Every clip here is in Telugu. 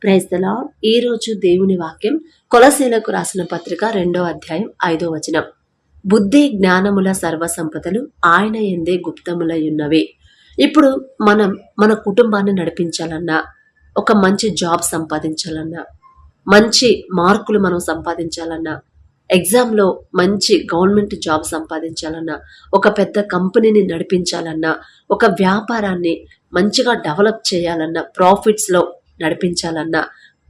Praise the lord. ఈ రోజు దేవుని వాక్యం కొలసీలకు రాసిన పత్రిక 2వ అధ్యాయం 5వ వచనం. బుద్ధి జ్ఞానముల సర్వ సంపదలు ఆయన యందే గుప్తములయున్నవి. ఇప్పుడు మనం మన కుటుంబాన్ని నడిపించాలన్నా, ఒక మంచి జాబ్ సంపాదించాలన్నా, మంచి మార్కులు మనం సంపాదించాలన్నా, ఎగ్జామ్లో మంచి గవర్నమెంట్ జాబ్ సంపాదించాలన్నా, ఒక పెద్ద కంపెనీని నడిపించాలన్నా, ఒక వ్యాపారాన్ని మంచిగా డెవలప్ చేయాలన్నా, ప్రాఫిట్స్లో నడిపించాలన్నా,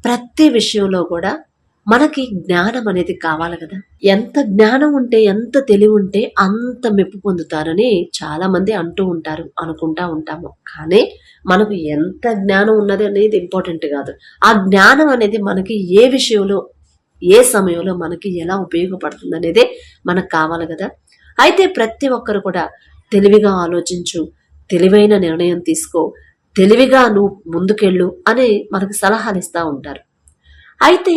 ప్రతి విషయంలో కూడా మనకి జ్ఞానం అనేది కావాలి కదా. ఎంత జ్ఞానం ఉంటే, ఎంత తెలివి ఉంటే అంత మెప్పు పొందుతారని చాలా మంది అంటూ ఉంటారు, అనుకుంటా ఉంటాము. కానీ మనకు ఎంత జ్ఞానం ఉన్నది అనేది ఇంపార్టెంట్ కాదు. ఆ జ్ఞానం అనేది మనకి ఏ విషయంలో, ఏ సమయంలో మనకి ఎలా ఉపయోగపడుతుంది అనేదే మనకు కావాలి కదా. అయితే ప్రతి ఒక్కరు కూడా తెలివిగా ఆలోచించు, తెలివైన నిర్ణయం తీసుకో, తెలివిగా నువ్వు ముందుకెళ్ళు అని మనకు సలహాలు ఇస్తూ ఉంటారు. అయితే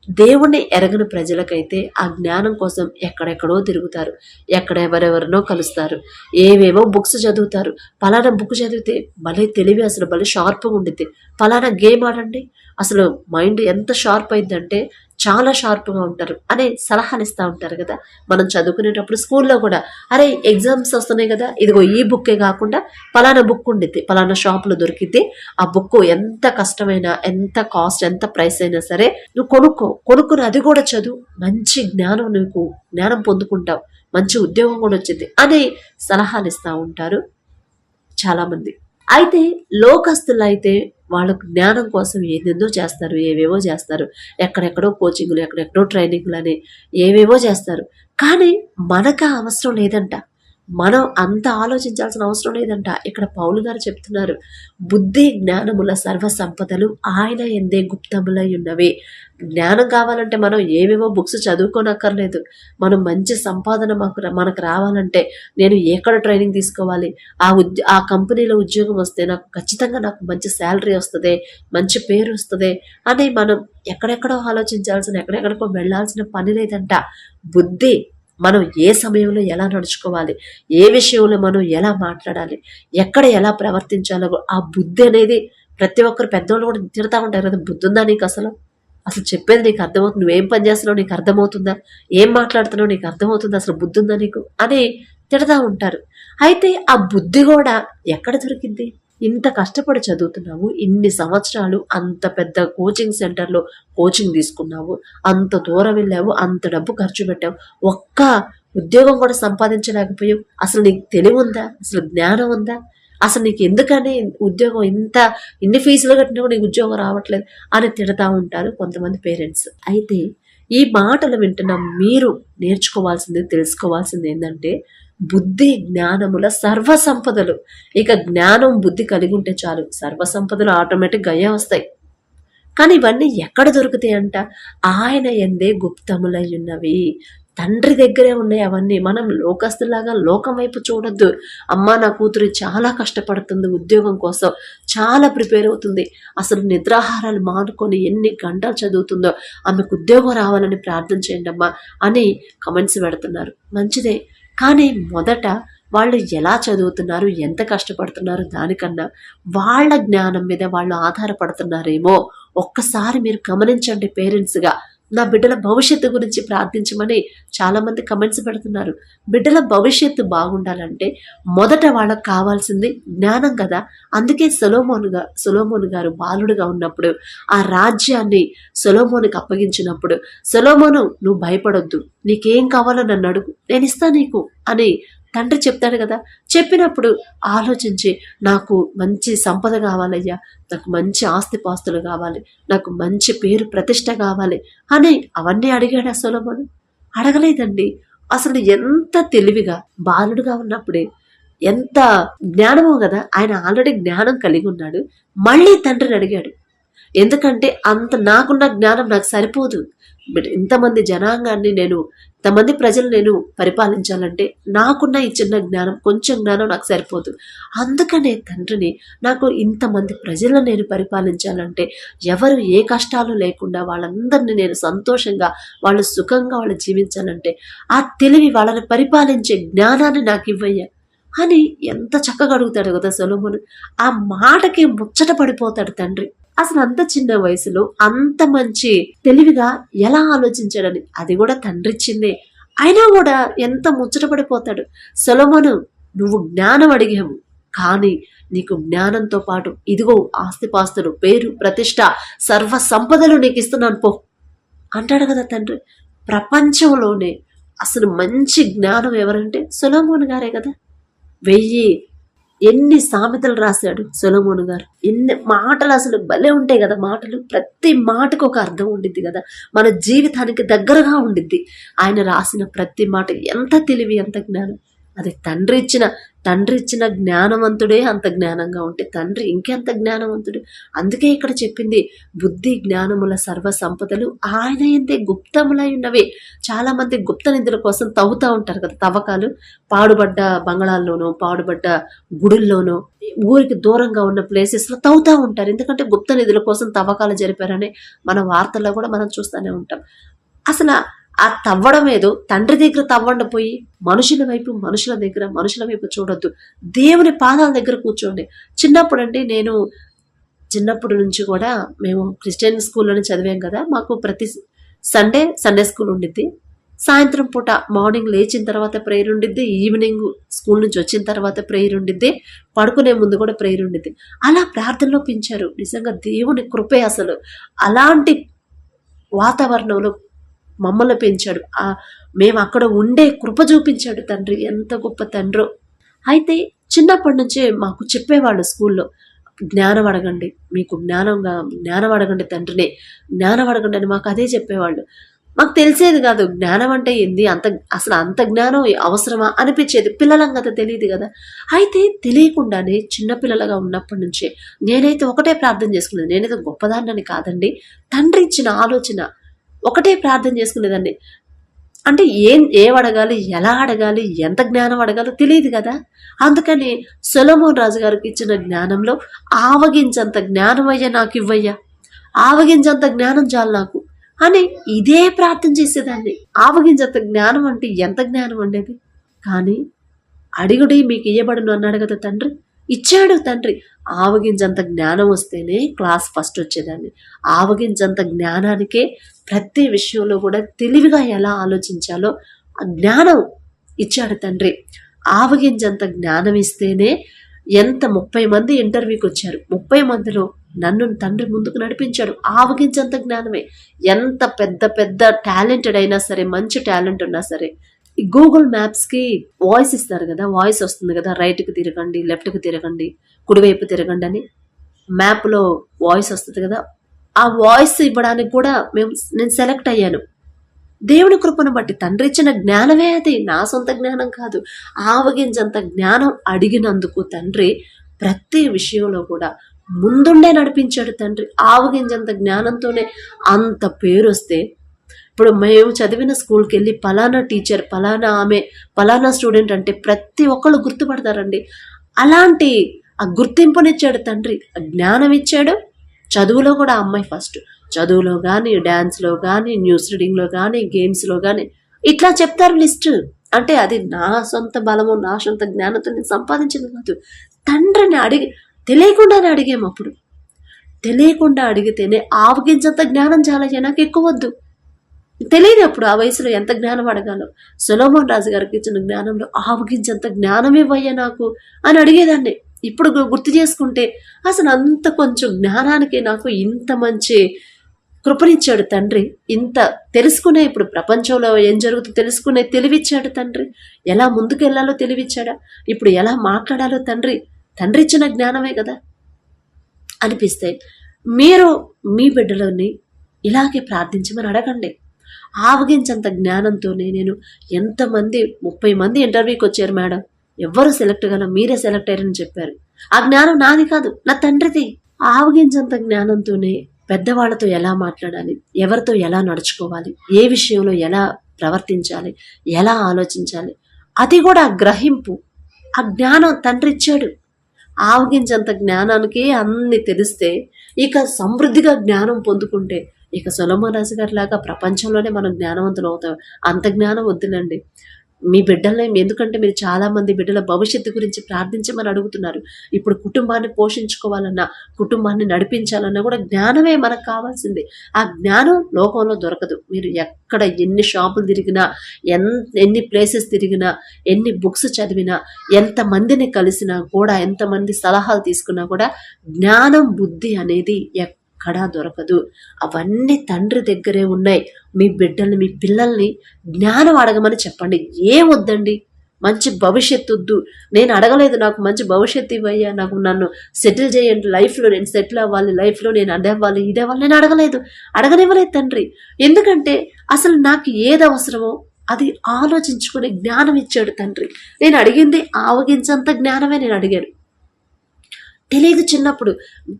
దేవుణ్ణి ఎరగని ప్రజలకైతే ఆ జ్ఞానం కోసం ఎక్కడెక్కడో తిరుగుతారు, ఎవరెవరినో కలుస్తారు, ఏవేవో బుక్స్ చదువుతారు. పలానా బుక్ చదివితే భలే తెలివి, అసలు భలే షార్ప్గా ఉండిద్ది. పలానా గేమ్ ఆడండి, అసలు మైండ్ ఎంత షార్ప్ అయిందంటే చాలా షార్ప్గా ఉంటారు అనే సలహాలు ఇస్తూ ఉంటారు కదా. మనం చదువుకునేటప్పుడు స్కూల్లో కూడా, అరే ఎగ్జామ్స్ వస్తున్నాయి కదా, ఇదిగో ఈ బుక్కే కాకుండా పలానా బుక్ ఉండిద్ది, పలానా షాప్లో దొరికిద్ది, ఆ బుక్ ఎంత కష్టమైనా, ఎంత కాస్ట్, ఎంత ప్రైస్ అయినా సరే నువ్వు కొనుక్కుని అది కూడా చదువు, మంచి జ్ఞానం, నీకు జ్ఞానం పొందుకుంటావు, మంచి ఉద్యోగం కూడా వచ్చింది అని సలహాలు ఇస్తూ ఉంటారు చాలామంది. అయితే లోకస్తులు అయితే వాళ్ళకు జ్ఞానం కోసం ఏదేందో చేస్తారు, ఏవేవో చేస్తారు, ఎక్కడెక్కడో కోచింగ్లు, ఎక్కడెక్కడో ట్రైనింగ్లు అని ఏవేవో చేస్తారు. కానీ మనకు అవసరం లేదంట, మనం అంత ఆలోచించాల్సిన అవసరం లేదంట. ఇక్కడ పౌలు గారు చెప్తున్నారు, బుద్ధి జ్ఞానముల సర్వ సంపదలు ఆయన యందే గుప్తములై ఉన్నవి. జ్ఞానం కావాలంటే మనం ఏవేవో బుక్స్ చదువుకోనక్కర్లేదు. మనం మంచి సంపాదన మనకు రావాలంటే నేను ఎక్కడ ట్రైనింగ్ తీసుకోవాలి, ఆ కంపెనీలో ఉద్యోగం వస్తే నాకు ఖచ్చితంగా నాకు మంచి శాలరీ వస్తుంది, మంచి పేరు వస్తుంది అని మనం ఎక్కడెక్కడో ఆలోచించాల్సిన, ఎక్కడెక్కడికో వెళ్ళాల్సిన పని లేదంట. బుద్ధి, మనం ఏ సమయంలో ఎలా నడుచుకోవాలి, ఏ విషయంలో మనం ఎలా మాట్లాడాలి, ఎక్కడ ఎలా ప్రవర్తించాలో ఆ బుద్ధి అనేది ప్రతి ఒక్కరు పెద్దవాళ్ళు కూడా తిడతా ఉంటారు కదా, బుద్ధి ఉందా నీకు, అసలు చెప్పేది నీకు అర్థమవుతుంది, నువ్వేం పని చేస్తున్నావు నీకు అర్థమవుతుందా, ఏం మాట్లాడుతున్నావు నీకు అర్థమవుతుందా, అసలు బుద్ధి ఉందా నీకు అని తిడతా ఉంటారు. అయితే ఆ బుద్ధి కూడా ఎక్కడ దొరికింది? ఇంత కష్టపడి చదువుతున్నావు, ఇన్ని సంవత్సరాలు అంత పెద్ద కోచింగ్ సెంటర్లో కోచింగ్ తీసుకున్నావు, అంత దూరం వెళ్ళావు, అంత డబ్బు ఖర్చు పెట్టావు, ఒక్క ఉద్యోగం కూడా సంపాదించలేకపోయావు. అసలు నీకు తెలివి ఉందా, అసలు జ్ఞానం ఉందా, అసలు నీకు ఎందుకని ఉద్యోగం, ఇన్ని ఫీజులు కట్టినా నీకు ఉద్యోగం రావట్లేదు అని తిడతా ఉంటారు కొంతమంది పేరెంట్స్. అయితే ఈ మాటలు వింటున్న మీరు నేర్చుకోవాల్సింది, తెలుసుకోవాల్సింది ఏంటంటే, బుద్ధి జ్ఞానముల సర్వ సంపదలు. ఇక జ్ఞానం బుద్ధి కలిగి ఉంటే చాలు, సర్వ సంపదలు ఆటోమేటిక్గా అయ్యే వస్తాయి. కానీ ఇవన్నీ ఎక్కడ దొరుకుతాయి అంట? ఆయన యందే గుప్తములై ఉన్నవి. తండ్రి దగ్గరే ఉన్నాయి అవన్నీ. మనం లోకస్తులాగా లోకం వైపు చూడొద్దు. అమ్మ నా కూతురు చాలా కష్టపడుతుంది ఉద్యోగం కోసం, చాలా ప్రిపేర్ అవుతుంది, అసలు నిద్రాహారాలు మానుకొని ఎన్ని గంటలు చదువుతుందో, ఆమెకు ఉద్యోగం రావాలని ప్రార్థన చేయండి అమ్మా అని కమెంట్స్ పెడుతున్నారు. మంచిదే, కానీ మొదట వాళ్ళు ఎలా చదువుతున్నారు, ఎంత కష్టపడుతున్నారు దానికన్నా వాళ్ళ జ్ఞానం మీద వాళ్ళు ఆధారపడుతున్నారేమో ఒక్కసారి మీరు గమనించండి. పేరెంట్స్గా నా బిడ్డల భవిష్యత్తు గురించి ప్రార్థించమని చాలామంది కమెంట్స్ పెడుతున్నారు. బిడ్డల భవిష్యత్తు బాగుండాలంటే మొదట వాళ్ళకు కావాల్సింది జ్ఞానం కదా. అందుకే సొలొమోను గారు బాలుడుగా ఉన్నప్పుడు ఆ రాజ్యాన్ని సొలొమోనుకి అప్పగించినప్పుడు, సొలొమోను నువ్వు భయపడొద్దు, నీకేం కావాలో నన్ను అడుగు, నేను ఇస్తా నీకు అని తండ్రి చెప్తాడు కదా. చెప్పినప్పుడు ఆలోచించి, నాకు మంచి సంపద కావాలయ్యా, నాకు మంచి ఆస్తిపాస్తులు కావాలి, నాకు మంచి పేరు ప్రతిష్ట కావాలి అని అవన్నీ అడిగాడు సొలొమోను? అడగలేదండి. అసలు ఎంత తెలివిగా బాలుడుగా ఉన్నప్పుడే ఎంత జ్ఞానమో కదా, ఆయన ఆల్రెడీ జ్ఞానం కలిగి ఉన్నాడు. మళ్ళీ తండ్రిని అడిగాడు, ఎందుకంటే నాకున్న జ్ఞానం నాకు సరిపోదు, ఇంతమంది జనాంగాన్ని ఇంతమంది ప్రజలు నేను పరిపాలించాలంటే నాకున్న ఈ చిన్న జ్ఞానం, కొంచెం జ్ఞానం నాకు సరిపోదు. అందుకనే తండ్రిని, నాకు ఇంతమంది ప్రజలను నేను పరిపాలించాలంటే, ఎవరు ఏ కష్టాలు లేకుండా వాళ్ళందరినీ నేను సంతోషంగా, వాళ్ళు సుఖంగా వాళ్ళు జీవించాలంటే ఆ తెలివి, వాళ్ళని పరిపాలించే జ్ఞానాన్ని నాకు ఇవ్వయ్యా అని ఎంత చక్కగా అడుగుతాడు కదా సొలొమోను. ఆ మాటకి ముచ్చట పడిపోతాడు తండ్రి. అసలు అంత చిన్న వయసులో అంత మంచి తెలివిగా ఎలా ఆలోచించాడని, అది కూడా తండ్రి ఇచ్చిందే. అయినా కూడా ఎంత ముచ్చటపడిపోతాడు. సొలొమోను, నువ్వు జ్ఞానం అడిగావు, కానీ నీకు జ్ఞానంతో పాటు ఇదిగో ఆస్తిపాస్తులు, పేరు, ప్రతిష్ట, సర్వ సంపదలు నీకు ఇస్తున్నాను పో అంటాడు కదా తండ్రి. ప్రపంచంలోనే అసలు మంచి జ్ఞానం ఎవరంటే సొలొమోను గారే కదా. 1000 ఎన్ని సామెతలు రాశాడు సొలొమోను గారు. ఎన్ని మాటలు అసలు భలే ఉంటాయి కదా మాటలు. ప్రతి మాటకు ఒక అర్థం ఉండిద్ది కదా, మన జీవితానికి దగ్గరగా ఉండిద్ది. ఆయన రాసిన ప్రతి మాట ఎంత తెలివి, ఎంత జ్ఞానం. అది తండ్రి ఇచ్చిన జ్ఞానవంతుడే అంత జ్ఞానంగా ఉంటే తండ్రి ఇంకెంత జ్ఞానవంతుడు. అందుకే ఇక్కడ చెప్పింది, బుద్ధి జ్ఞానముల సర్వ సంపదలు ఆయన ఎందే గుప్తములై ఉన్నవి. చాలా మంది గుప్త నిధుల కోసం తవ్వుతూ ఉంటారు కదా, తవ్వకాలు. పాడుబడ్డ బంగళాల్లోనో, పాడుబడ్డ గుడుల్లోనో, ఊరికి దూరంగా ఉన్న ప్లేసెస్ లో తవ్వుతూ ఉంటారు. ఎందుకంటే గుప్త నిధుల కోసం తవ్వకాలు జరిపారని మన వార్తల్లో కూడా మనం చూస్తూనే ఉంటాం. అసలు ఆ తవ్వడం ఏదో తండ్రి దగ్గర తవ్వండి, పోయి మనుషుల వైపు చూడొద్దు. దేవుని పాదాల దగ్గర కూర్చోండి. నేను చిన్నప్పటి నుంచి కూడా మేము క్రిస్టియన్ స్కూల్లోనే చదివాం కదా. మాకు ప్రతి సండే స్కూల్ ఉండిద్ది. సాయంత్రం పూట మార్నింగ్ లేచిన తర్వాత ప్రేయర్ ఉండిద్ది, ఈవినింగ్ స్కూల్ నుంచి వచ్చిన తర్వాత ప్రేయర్ ఉండిద్ది, పడుకునే ముందు కూడా ప్రేయర్ ఉండిద్ది. అలా ప్రార్థనలో పెంచారు. నిజంగా దేవుని కృపే. అసలు అలాంటి వాతావరణంలో మమ్మల్ని పెంచాడు. మేము అక్కడ ఉండే కృప చూపించాడు తండ్రి. ఎంత గొప్ప తండ్రో. అయితే చిన్నప్పటి నుంచే మాకు చెప్పేవాళ్ళు స్కూల్లో, జ్ఞానం అడగండి, మీకు జ్ఞానం అడగండి, తండ్రినే జ్ఞానం అడగండి అని మాకు అదే చెప్పేవాళ్ళు. మాకు తెలిసేది కాదు జ్ఞానం అంటే ఏంది, అసలు అంత జ్ఞానం అవసరమా అనిపించేది. పిల్లలం కదా, తెలియదు కదా. అయితే తెలియకుండానే చిన్నపిల్లలుగా ఉన్నప్పటి నుంచే నేనైతే ఒకటే ప్రార్థన చేసుకునేది. నేనైతే గొప్పదాన్నని కాదండి, తండ్రి ఇచ్చిన ఆలోచన ఒకటే ప్రార్థన చేసుకునేదాన్ని. అంటే ఏం అడగాలి, ఎలా అడగాలి, ఎంత జ్ఞానం అడగాలో తెలియదు కదా. అందుకని సొలొమోన్ రాజు గారికి ఇచ్చిన జ్ఞానంలో ఆవగించంత జ్ఞానం అయ్యా నాకు ఇవ్వయ్యా, ఆవగించంత జ్ఞానం చాలు నాకు అని ఇదే ప్రార్థన చేసేదాన్ని. ఆవగించంత జ్ఞానం అంటే ఎంత జ్ఞానం ఉండేది. కానీ అడిగుడి మీకు ఇయ్యబడును అన్నాడు కదా తండ్రి. ఇచ్చాడు తండ్రి. ఆవగించంత జ్ఞానం వస్తేనే క్లాస్ ఫస్ట్ వచ్చేదాన్ని. ఆవగించంత జ్ఞానానికే ప్రతి విషయంలో కూడా తెలివిగా ఎలా ఆలోచించాలో ఆ జ్ఞానం ఇచ్చాడు తండ్రి. ఆవగించంత జ్ఞానం ఇస్తేనే 30 మంది ఇంటర్వ్యూకి వచ్చారు. 30 మందిలో నన్ను తండ్రి ముందుకు నడిపించాడు. ఆవగించంత జ్ఞానమే. ఎంత పెద్ద పెద్ద టాలెంటెడ్ అయినా సరే, మంచి టాలెంట్ ఉన్నా సరే, ఈ గూగుల్ మ్యాప్స్కి వాయిస్ ఇస్తారు కదా, వాయిస్ వస్తుంది కదా, రైట్కి తిరగండి, లెఫ్ట్కి తిరగండి, కుడివైపు తిరగండి అని మ్యాప్లో వాయిస్ వస్తుంది కదా. ఆ వాయిస్ ఇవ్వడానికి కూడా నేను సెలెక్ట్ అయ్యాను. దేవుని కృపను బట్టి తండ్రి ఇచ్చిన జ్ఞానమే అది, నా సొంత జ్ఞానం కాదు. ఆవగించంత జ్ఞానం అడిగినందుకు తండ్రి ప్రతి విషయంలో కూడా ముందుండే నడిపించాడు తండ్రి. ఆవగించంత జ్ఞానంతోనే అంత పేరు వస్తే, ఇప్పుడు మేము చదివిన స్కూల్కి వెళ్ళి పలానా టీచర్, పలానా ఆమె, పలానా స్టూడెంట్ అంటే ప్రతి ఒక్కళ్ళు గుర్తుపడతారండి. అలాంటి ఆ గుర్తింపునిచ్చాడు తండ్రి, జ్ఞానం ఇచ్చాడు. చదువులో కూడా అమ్మాయి ఫస్ట్, చదువులో కానీ, డ్యాన్స్లో కానీ, న్యూస్ రీడింగ్లో కానీ, గేమ్స్లో కానీ ఇట్లా చెప్తారు లిస్ట్. అంటే అది నా సొంత బలము, నా సొంత జ్ఞానంతో నేను సంపాదించింది కాదు. తండ్రిని తెలియకుండానే అడిగాము. అప్పుడు తెలియకుండా అడిగితేనే ఆవగించంత జ్ఞానం చాలా, నాకు ఎక్కువ వద్దు. తెలియదు అప్పుడు ఆ వయసులో ఎంత జ్ఞానం అడగాలో. సొలొమోన్ రాజు గారికి ఇచ్చిన జ్ఞానంలో ఆవగించంత జ్ఞానం ఇవ్వయ్యా నాకు అని అడిగేదాన్ని. ఇప్పుడు గుర్తు చేసుకుంటే అసలు అంత కొంచెం జ్ఞానానికి నాకు ఇంత మంచి కృపనిచ్చాడు తండ్రి. ఇంత తెలుసుకునే, ఇప్పుడు ప్రపంచంలో ఏం జరుగుతుందో తెలుసుకునే తెలివిచ్చాడు తండ్రి. ఎలా ముందుకెళ్లాలో తెలివిచ్చాడా, ఇప్పుడు ఎలా మాట్లాడాలో తండ్రి ఇచ్చిన జ్ఞానమే కదా అనిపిస్తే, మీరు మీ బిడ్డలోని ఇలాగే ప్రార్థించమని అడగండి. ఆవగించంత జ్ఞానంతోనే నేను 30 మంది ఇంటర్వ్యూకి వచ్చారు మేడం, ఎవ్వరు సెలెక్ట్ కాదు, మీరే సెలెక్ట్ అయ్యారని చెప్పారు. ఆ జ్ఞానం నాది కాదు, నా తండ్రిది. ఆవగించంత జ్ఞానంతోనే పెద్దవాళ్లతో ఎలా మాట్లాడాలి, ఎవరితో ఎలా నడుచుకోవాలి, ఏ విషయంలో ఎలా ప్రవర్తించాలి, ఎలా ఆలోచించాలి, అది కూడా గ్రహింపు, ఆ జ్ఞానం తండ్రి ఇచ్చాడు. ఆవగించంత జ్ఞానానికి అన్ని తెలిస్తే, ఇక సమృద్ధిగా జ్ఞానం పొందుకుంటే, ఇక సొలొమోన్ రాజు గారి లాగా ప్రపంచంలోనే మనం జ్ఞానవంతులు అవుతాం. అంత జ్ఞానం వద్దులండి. మీ బిడ్డల్ని, ఎందుకంటే మీరు చాలా మంది బిడ్డల భవిష్యత్తు గురించి ప్రార్థించమని అడుగుతున్నారు. ఇప్పుడు కుటుంబాన్ని పోషించుకోవాలన్నా, కుటుంబాన్ని నడిపించాలన్నా కూడా జ్ఞానమే మనకు కావాల్సింది. ఆ జ్ఞానం లోకంలో దొరకదు. మీరు ఎక్కడ ఎన్ని షాపులు తిరిగినా, ఎన్ని ప్లేసెస్ తిరిగినా, ఎన్ని బుక్స్ చదివినా, ఎంతమందిని కలిసినా కూడా, ఎంతమంది సలహాలు తీసుకున్నా కూడా జ్ఞానం, బుద్ధి అనేది ఎక్కడా దొరకదు. అవన్నీ తండ్రి దగ్గరే ఉన్నాయి. మీ బిడ్డల్ని, మీ పిల్లల్ని జ్ఞానం అడగమని చెప్పండి. ఏం వద్దండి, మంచి భవిష్యత్తు వద్దు, నేను అడగలేదు నాకు మంచి భవిష్యత్తు ఇవ్వయ్యా, నాకు నన్ను సెటిల్ చేయండి, లైఫ్లో నేను సెటిల్ అవ్వాలి, లైఫ్లో నేను అవ్వాలి, ఇదే అవ్వాలి, నేను అడగనివ్వలేదు తండ్రి. ఎందుకంటే అసలు నాకు ఏది అవసరమో అది ఆలోచించుకునే జ్ఞానం ఇచ్చాడు తండ్రి. నేను అడిగింది ఆవగించంత జ్ఞానమే నేను అడిగాను. తెలియదు చిన్నప్పుడు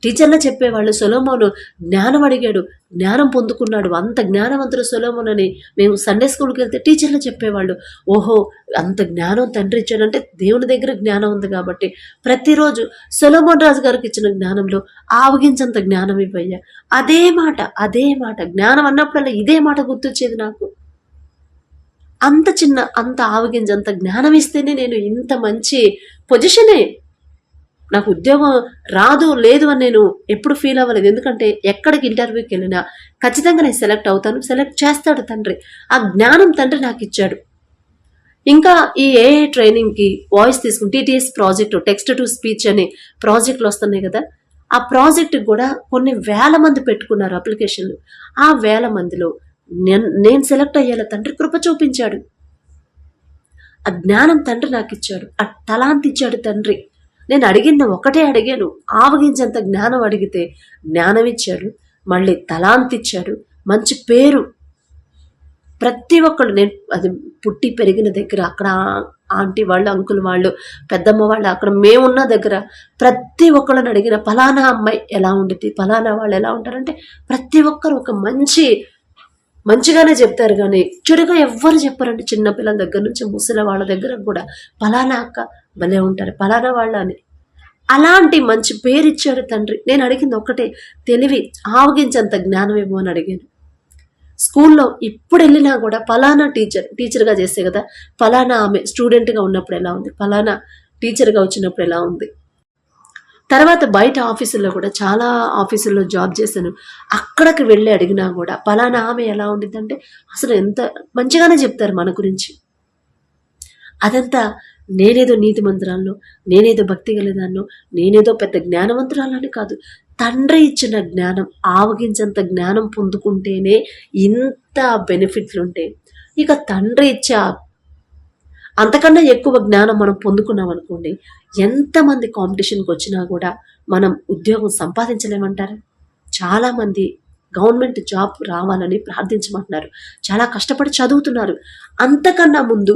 టీచర్లు చెప్పేవాళ్ళు, సొలొమోను జ్ఞానం అడిగాడు, జ్ఞానం పొందుకున్నాడు, అంత జ్ఞానవంతుడు సొలొమోన్ అని మేము సండే స్కూల్కి వెళ్తే టీచర్లు చెప్పేవాళ్ళు. ఓహో, అంత జ్ఞానం తండ్రి ఇచ్చాడంటే దేవుని దగ్గర జ్ఞానం ఉంది కాబట్టి ప్రతిరోజు సొలొమోన్ రాజు గారికి ఇచ్చిన జ్ఞానంలో ఆవగించంత జ్ఞానం ఇవ్వయ్యా. అదే మాట జ్ఞానం అన్నప్పుడల్లా ఇదే మాట గుర్తొచ్చేది నాకు. అంత ఆవగించంత జ్ఞానం ఇస్తేనే నేను ఇంత మంచి పొజిషనే. నాకు ఉద్యోగం రాదు లేదు అని నేను ఎప్పుడు ఫీల్ అవ్వలేదు. ఎందుకంటే ఎక్కడికి ఇంటర్వ్యూకి వెళ్ళినా ఖచ్చితంగా నేను సెలెక్ట్ అవుతాను, సెలెక్ట్ చేస్తాడు తండ్రి. ఆ జ్ఞానం తండ్రి నాకు ఇచ్చాడు. ఇంకా ఈ ఏఐ ట్రైనింగ్కి వాయిస్ తీసుకుని TTS project, text to speech అనే ప్రాజెక్టులు వస్తున్నాయి కదా, ఆ ప్రాజెక్టుకి కూడా కొన్ని వేల మంది పెట్టుకున్నారు అప్లికేషన్లు. ఆ వేల మందిలో నేను సెలెక్ట్ అయ్యేలా తండ్రి కృప చూపించాడు. ఆ జ్ఞానం తండ్రి నాకు ఇచ్చాడు, ఆ తలాంతి ఇచ్చాడు తండ్రి. నేను అడిగింది ఒకటే అడిగాను, ఆవగించంత జ్ఞానం అడిగితే జ్ఞానం ఇచ్చాడు, మళ్ళీ తలాంతి ఇచ్చాడు, మంచి పేరు. ప్రతి ఒక్కళ్ళు, నేను అది పుట్టి పెరిగిన దగ్గర, అక్కడ ఆంటీ వాళ్ళు, అంకుల్ వాళ్ళు, పెద్దమ్మ వాళ్ళు, అక్కడ మేమున్న దగ్గర ప్రతి ఒక్కళ్ళని అడిగిన ఫలానా అమ్మాయి ఎలా ఉండిద్ది, ఫలానా వాళ్ళు ఎలా ఉంటారంటే ప్రతి ఒక్కరు ఒక మంచిగానే చెప్తారు, కానీ చెడుగా ఎవ్వరు చెప్పారంటే చిన్నపిల్లల దగ్గర నుంచి ముసలి వాళ్ళ దగ్గర కూడా ఫలానా అక్క భలే ఉంటారు, ఫలానా వాళ్ళ అని. అలాంటి మంచి పేరు ఇచ్చాడు తండ్రి. నేను అడిగింది ఒక్కటే, తెలివి, ఆవగించంత జ్ఞానం ఏమో అని అడిగాను. స్కూల్లో ఇప్పుడు వెళ్ళినా కూడా ఫలానా టీచర్గా చేస్తే కదా, ఫలానా ఆమె స్టూడెంట్గా ఉన్నప్పుడు ఎలా ఉంది, ఫలానా టీచర్గా వచ్చినప్పుడు ఎలా ఉంది. తర్వాత బయట ఆఫీసుల్లో కూడా చాలా ఆఫీసుల్లో జాబ్ చేశాను. అక్కడికి వెళ్ళి అడిగినా కూడా ఫలానా ఆమె ఎలా ఉండిద్దంటే అసలు ఎంత మంచిగానే చెప్తారు మన గురించి. అదంతా నేనేదో నీతిమంతురాలను, నేనేదో భక్తి గలదాన్నో, నేనేదో పెద్ద జ్ఞానవంతురాలని కాదు. తండ్రి ఇచ్చిన జ్ఞానం, ఆవగించంత జ్ఞానం పొందుకుంటేనే ఇంత బెనిఫిట్లు ఉంటాయి. ఇక తండ్రి ఇచ్చే అంతకన్నా ఎక్కువ జ్ఞానం మనం పొందుకున్నాం అనుకోండి, ఎంతమంది కాంపిటీషన్కి వచ్చినా కూడా మనం ఉద్యోగం సంపాదించలేమంటారా? చాలామంది గవర్నమెంట్ జాబ్ రావాలని ప్రార్థించమంటున్నారు, చాలా కష్టపడి చదువుతున్నారు. అంతకన్నా ముందు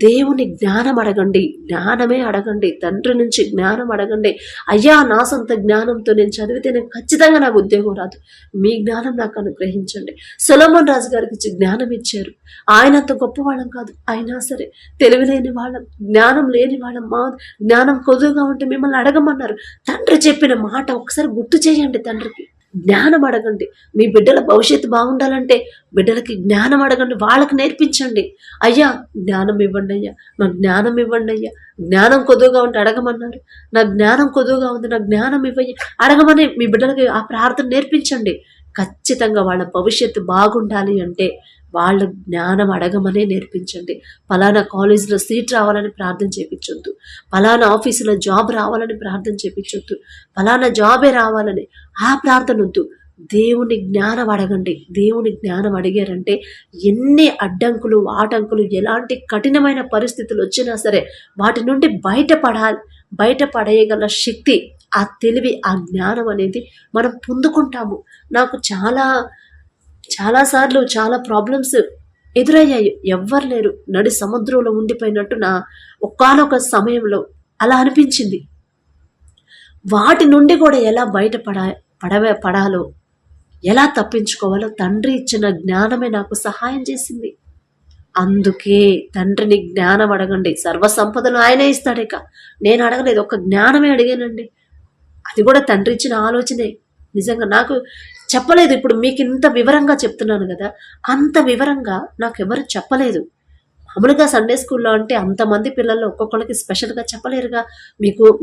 దేవుని జ్ఞానం అడగండి, జ్ఞానమే అడగండి, తండ్రి నుంచి జ్ఞానం అడగండి. అయ్యా, నా సొంత జ్ఞానంతో నేను చదివితే నేను ఖచ్చితంగా నాకు ఉద్యోగం రాదు, మీ జ్ఞానం నాకు అనుగ్రహించండి. సొలొమోన్ రాజు గారికి ఇచ్చి జ్ఞానం ఇచ్చారు. ఆయన అంత గొప్పవాళ్ళం కాదు, అయినా సరే తెలివి లేని వాళ్ళం, జ్ఞానం లేని వాళ్ళం. మా జ్ఞానం కొద్దుగా ఉంటే మిమ్మల్ని అడగమన్నారు. తండ్రి చెప్పిన మాట ఒకసారి గుర్తు చేయండి. తండ్రికి జ్ఞానం అడగండి. మీ బిడ్డల భవిష్యత్తు బాగుండాలంటే బిడ్డలకి జ్ఞానం అడగండి, వాళ్ళకి నేర్పించండి. అయ్యా, జ్ఞానం ఇవ్వండి అయ్యా, నాకు జ్ఞానం ఇవ్వండి అయ్యా. జ్ఞానం కొద్దుగా ఉంటే అడగమన్నారు, నా జ్ఞానం కొద్దుగా ఉంది, నా జ్ఞానం ఇవ్వయ్య అడగమని మీ బిడ్డలకి ఆ ప్రార్థన నేర్పించండి. ఖచ్చితంగా వాళ్ళ భవిష్యత్తు బాగుండాలి అంటే వాళ్ళ జ్ఞానం అడగమనే నేర్పించండి. ఫలానా కాలేజీలో సీట్ రావాలని ప్రార్థన చేయించొద్దు, ఫలానా ఆఫీసులో జాబ్ రావాలని ప్రార్థన చేయించొద్దు, ఫలానా జాబే రావాలని ఆ ప్రార్థన వద్దు. దేవుని జ్ఞానం అడగండి. దేవుని జ్ఞానం అడిగారంటే ఎన్ని అడ్డంకులు, ఆటంకులు, ఎలాంటి కఠినమైన పరిస్థితులు వచ్చినా సరే వాటి నుండి బయటపడేయగల శక్తి, ఆ తెలివి, ఆ జ్ఞానం అనేది మనం పొందుకుంటాము. నాకు చాలాసార్లు చాలా ప్రాబ్లమ్స్ ఎదురయ్యాయి. ఎవ్వరు లేరు, నడి సముద్రంలో ఉండిపోయినట్టు నా ఒకానొక సమయంలో అలా అనిపించింది. వాటి నుండి కూడా ఎలా పడాలో, ఎలా తప్పించుకోవాలో తండ్రి ఇచ్చిన జ్ఞానమే నాకు సహాయం చేసింది. అందుకే తండ్రిని జ్ఞానం అడగండి, సర్వ సంపదలు ఆయనే ఇస్తాడేక. నేను అడగలేదు, ఒక జ్ఞానమే అడిగానండి. అది కూడా తండ్రి ఇచ్చిన ఆలోచనే. నిజంగా నాకు చెప్పలేదు. ఇప్పుడు మీకు ఇంత వివరంగా చెప్తున్నాను కదా, అంత వివరంగా నాకు ఎవరు చెప్పలేదు. మామూలుగా సండే స్కూల్లో అంటే అంతమంది పిల్లల్లో ఒక్కొక్కరికి స్పెషల్గా చెప్పలేరుగా.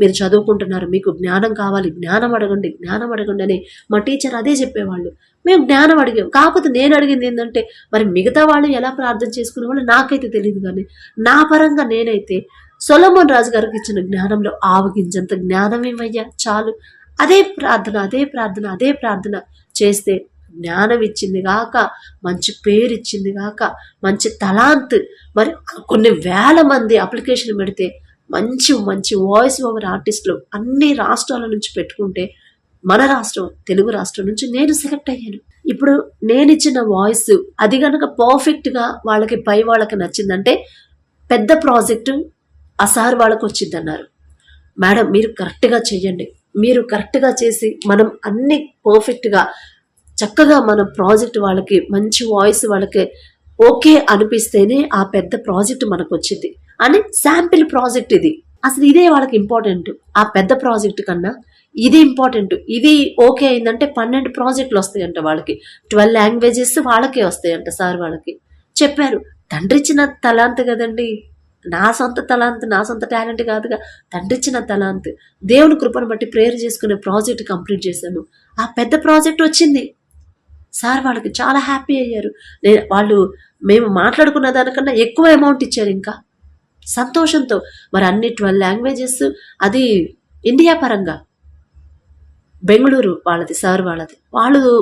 మీరు చదువుకుంటున్నారు, మీకు జ్ఞానం కావాలి, జ్ఞానం అడగండి, జ్ఞానం అడగండి అని మా టీచర్ అదే చెప్పేవాళ్ళు. మేము జ్ఞానం అడిగాం. కాకపోతే నేను అడిగింది ఏంటంటే, మరి మిగతా వాళ్ళు ఎలా ప్రార్థన చేసుకునే వాళ్ళు నాకైతే తెలియదు. కానీ నా పరంగా నేనైతే సొలొమోన్ రాజు గారికి ఇచ్చిన జ్ఞానంలో ఆవగింజంత జ్ఞానం ఏమయ్యా చాలు. అదే ప్రార్థన అదే ప్రార్థన అదే ప్రార్థన చేస్తే జ్ఞానం ఇచ్చింది గాక, మంచి పేరు ఇచ్చింది గాక, మంచి తలాంత్. మరి కొన్ని వేల మంది అప్లికేషన్ పెడితే మంచి మంచి వాయిస్ ఓవర్ ఆర్టిస్టులు అన్ని రాష్ట్రాల నుంచి పెట్టుకుంటే మన రాష్ట్రం, తెలుగు రాష్ట్రం నుంచి నేను సెలెక్ట్ అయ్యాను. ఇప్పుడు నేను ఇచ్చిన వాయిస్ అది కనుక పర్ఫెక్ట్గా వాళ్ళకి నచ్చిందంటే పెద్ద ప్రాజెక్టు ఆ సార్ వాళ్ళకు వచ్చిందన్నారు. మేడం మీరు కరెక్ట్గా చెయ్యండి, మీరు కరెక్ట్గా చేసి మనం అన్ని పర్ఫెక్ట్గా చక్కగా మన ప్రాజెక్ట్ వాళ్ళకి మంచి వాయిస్ వాళ్ళకి ఓకే అనిపిస్తేనే ఆ పెద్ద ప్రాజెక్ట్ మనకు వచ్చింది అని శాంపిల్ ప్రాజెక్ట్ ఇది. అసలు ఇదే వాళ్ళకి ఇంపార్టెంట్. ఆ పెద్ద ప్రాజెక్ట్ కన్నా ఇది ఇంపార్టెంట్. ఇది ఓకే అయిందంటే 12 ప్రాజెక్టులు వస్తాయంట వాళ్ళకి, 12 లాంగ్వేజెస్ వాళ్ళకే వస్తాయంట. సార్ వాళ్ళకి చెప్పారు, తండ్రి ఇచ్చిన తలాంత్ కదండి, నా సొంత తలాంత్, నా సొంత టాలెంట్ కాదుగా, తండ్రి ఇచ్చిన తలాంత్. దేవుని కృపను బట్టి ప్రేయర్ చేసుకునే ప్రాజెక్ట్ కంప్లీట్ చేశాను. ఆ పెద్ద ప్రాజెక్ట్ వచ్చింది. సార్ వాళ్ళకి చాలా హ్యాపీ అయ్యారు. మేము మాట్లాడుకున్న దానికన్నా ఎక్కువ అమౌంట్ ఇచ్చారు ఇంకా సంతోషంతో. మరి అన్ని 12 లాంగ్వేజెస్, అది ఇండియా పరంగా, బెంగళూరు వాళ్ళది, సార్ వాళ్ళది.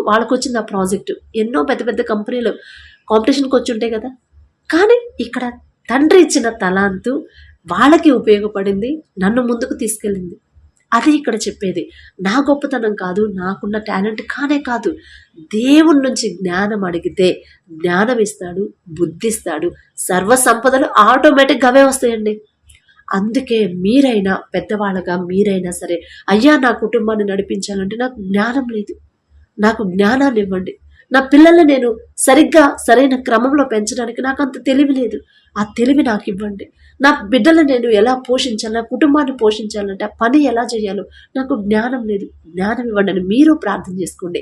వాళ్ళకు వచ్చింది ఆ ప్రాజెక్టు. ఎన్నో పెద్ద పెద్ద కంపెనీలు కాంపిటీషన్కి వచ్చి ఉంటాయి కదా. కానీ ఇక్కడ తండ్రి ఇచ్చిన తలాంతు వాళ్ళకి ఉపయోగపడింది, నన్ను ముందుకు తీసుకెళ్ళింది. అది ఇక్కడ చెప్పేది. నా గొప్పతనం కాదు, నాకున్న టాలెంట్ కానే కాదు. దేవుడి నుంచి జ్ఞానం అడిగితే జ్ఞానం ఇస్తాడు, బుద్ధిస్తాడు, సర్వ సంపదలు ఆటోమేటిక్గా అవే వస్తాయండి. అందుకే మీరైనా పెద్దవాళ్ళగా మీరైనా సరే, అయ్యా నా కుటుంబాన్ని నడిపించాలంటే నాకు జ్ఞానం లేదు, నాకు జ్ఞానాన్ని ఇవ్వండి. నా పిల్లల్ని నేను సరిగ్గా సరైన క్రమంలో పెంచడానికి నాకు అంత తెలివి లేదు, ఆ తెలివి నాకు ఇవ్వండి. నా బిడ్డలను నేను ఎలా పోషించాలి, నా కుటుంబాన్ని పోషించాలంటే ఆ పని ఎలా చేయాలో నాకు జ్ఞానం లేదు, జ్ఞానం ఇవ్వండి అని మీరు ప్రార్థన చేసుకోండి.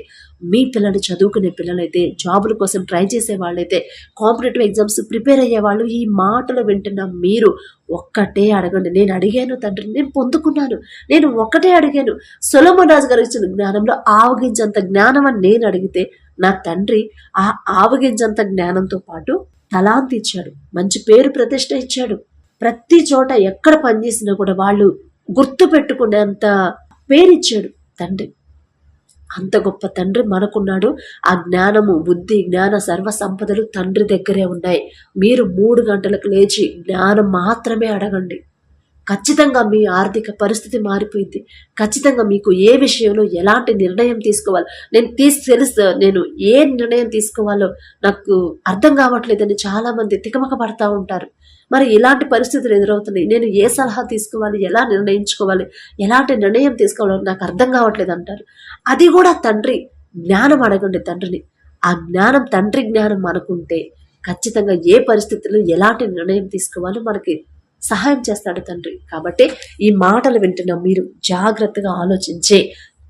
మీ పిల్లలు చదువుకునే పిల్లలైతే, జాబుల కోసం ట్రై చేసే వాళ్ళైతే, కాంపిటేటివ్ ఎగ్జామ్స్ ప్రిపేర్ అయ్యే వాళ్ళు, ఈ మాటలు వింటున్న మీరు ఒక్కటే అడగండి. నేను అడిగాను తండ్రి, నేను పొందుకున్నాను. నేను ఒక్కటే అడిగాను. సొలొమోన్ రాజు గారు ఇచ్చిన జ్ఞానంలో ఆవగించంత జ్ఞానం అని నేను అడిగితే నా తండ్రి ఆ ఆవగించంత జ్ఞానంతో పాటు తలాంత్ ఇచ్చాడు, మంచి పేరు ప్రతిష్ట ఇచ్చాడు. ప్రతి చోట ఎక్కడ పనిచేసినా కూడా వాళ్ళు గుర్తు పెట్టుకునేంత పేరిచ్చాడు తండ్రి. అంత గొప్ప తండ్రి మనకున్నాడు. ఆ జ్ఞానము, బుద్ధి, జ్ఞాన సర్వ సంపదలు తండ్రి దగ్గరే ఉన్నాయి. మీరు 3 గంటలకు లేచి జ్ఞానం మాత్రమే అడగండి. ఖచ్చితంగా మీ ఆర్థిక పరిస్థితి మారిపోయింది. ఖచ్చితంగా మీకు ఏ విషయంలో ఎలాంటి నిర్ణయం తీసుకోవాలి, నేను ఏ నిర్ణయం తీసుకోవాలో నాకు అర్థం కావట్లేదని చాలామంది తికమక పడతా ఉంటారు. మరి ఇలాంటి పరిస్థితులు ఎదురవుతున్నాయి, నేను ఏ సలహా తీసుకోవాలి, ఎలా నిర్ణయించుకోవాలి, ఎలాంటి నిర్ణయం తీసుకోవాలో నాకు అర్థం కావట్లేదు అంటారు. అది కూడా తండ్రి జ్ఞానం అడగండి తండ్రిని. ఆ జ్ఞానం, తండ్రి జ్ఞానం మనకుంటే ఖచ్చితంగా ఏ పరిస్థితుల్లో ఎలాంటి నిర్ణయం తీసుకోవాలో మనకి సహాయం చేస్తాడు తండ్రి. కాబట్టి ఈ మాటలు వింటున్న మీరు జాగ్రత్తగా ఆలోచించే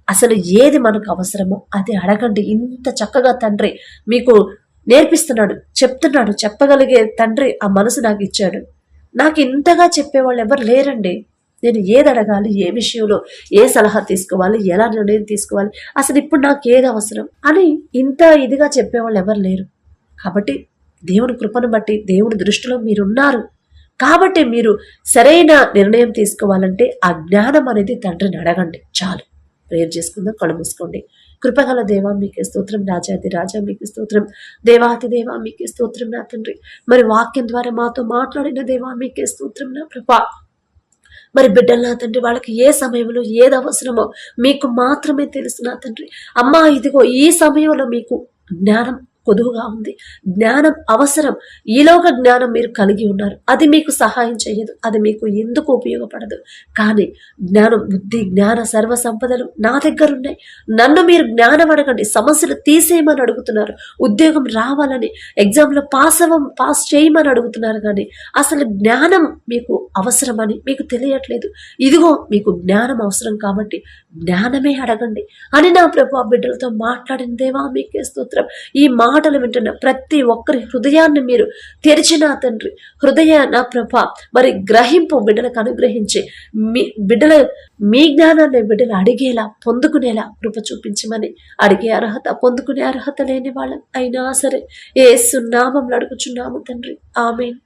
అసలు ఏది మనకు అవసరమో అది అడగండి. ఇంత చక్కగా తండ్రి మీకు నేర్పిస్తున్నాడు, చెప్తున్నాడు. చెప్పగలిగే తండ్రి ఆ మనసు నాకు ఇచ్చాడు. నాకు ఇంతగా చెప్పేవాళ్ళు ఎవరు లేరండి. నేను ఏది అడగాలి, ఏ విషయంలో ఏ సలహా తీసుకోవాలి, ఎలా నిర్ణయం తీసుకోవాలి, అసలు ఇప్పుడు నాకు ఏది అవసరం అని ఇంత ఇదిగా చెప్పేవాళ్ళు ఎవరు లేరు. కాబట్టి దేవుని కృపను బట్టి, దేవుని దృష్టిలో మీరున్నారు కాబట్టి మీరు సరైన నిర్ణయం తీసుకోవాలంటే ఆ జ్ఞానం అనేది తండ్రిని అడగండి చాలు. ప్రేయర్ చేసుకుందాం, కళ్ళు మూసుకోండి. కృపగల దేవా మీకే స్తోత్రం, రాజాది రాజా మీకు స్తోత్రం, దేవాతి దేవా మీకే స్తోత్రం నా తండ్రి. మరి వాక్యం ద్వారా మాతో మాట్లాడిన దేవా మీకే స్తోత్రం నా ప్రభా. మరి బిడ్డలు నా తండ్రి, వాళ్ళకి ఏ సమయంలో ఏది అవసరమో మీకు మాత్రమే తెలుసు నా తండ్రి. అమ్మా ఇదిగో ఈ సమయంలో మీకు జ్ఞానం కొదువుగా ఉంది, జ్ఞానం అవసరం. ఈలోక జ్ఞానం మీరు కలిగి ఉన్నారు, అది మీకు సహాయం చేయదు, అది మీకు ఎందుకు ఉపయోగపడదు. కానీ జ్ఞానం, బుద్ధి, జ్ఞాన సర్వ సంపదలు నా దగ్గర ఉన్నాయి. నన్ను మీరు జ్ఞానం అడగండి. సమస్యలు తీసేయమని అడుగుతున్నారు, ఉద్యోగం రావాలని, ఎగ్జామ్లో పాస్ చేయమని అడుగుతున్నారు. కానీ అసలు జ్ఞానం మీకు అవసరమని మీకు తెలియట్లేదు. ఇదిగో మీకు జ్ఞానం అవసరం కాబట్టి జ్ఞానమే అడగండి అని నా ప్రభు బిడ్డలతో మాట్లాడిన దేవా మీకే స్తోత్రం. ఈ మాటలు వింటున్న ప్రతి ఒక్కరి హృదయాన్ని మీరు తెరిచిన తండ్రి, హృదయ నా ప్రభ మరి గ్రహింపు బిడ్డలకు అనుగ్రహించి మీ జ్ఞానాన్ని బిడ్డలు అడిగేలా పొందుకునేలా కృప చూపించమని, అడిగే అర్హత పొందుకునే అర్హత లేని వాళ్ళం అయినా సరే యేసు నామములో అడుగుచున్నాము తండ్రి. ఆమేన్.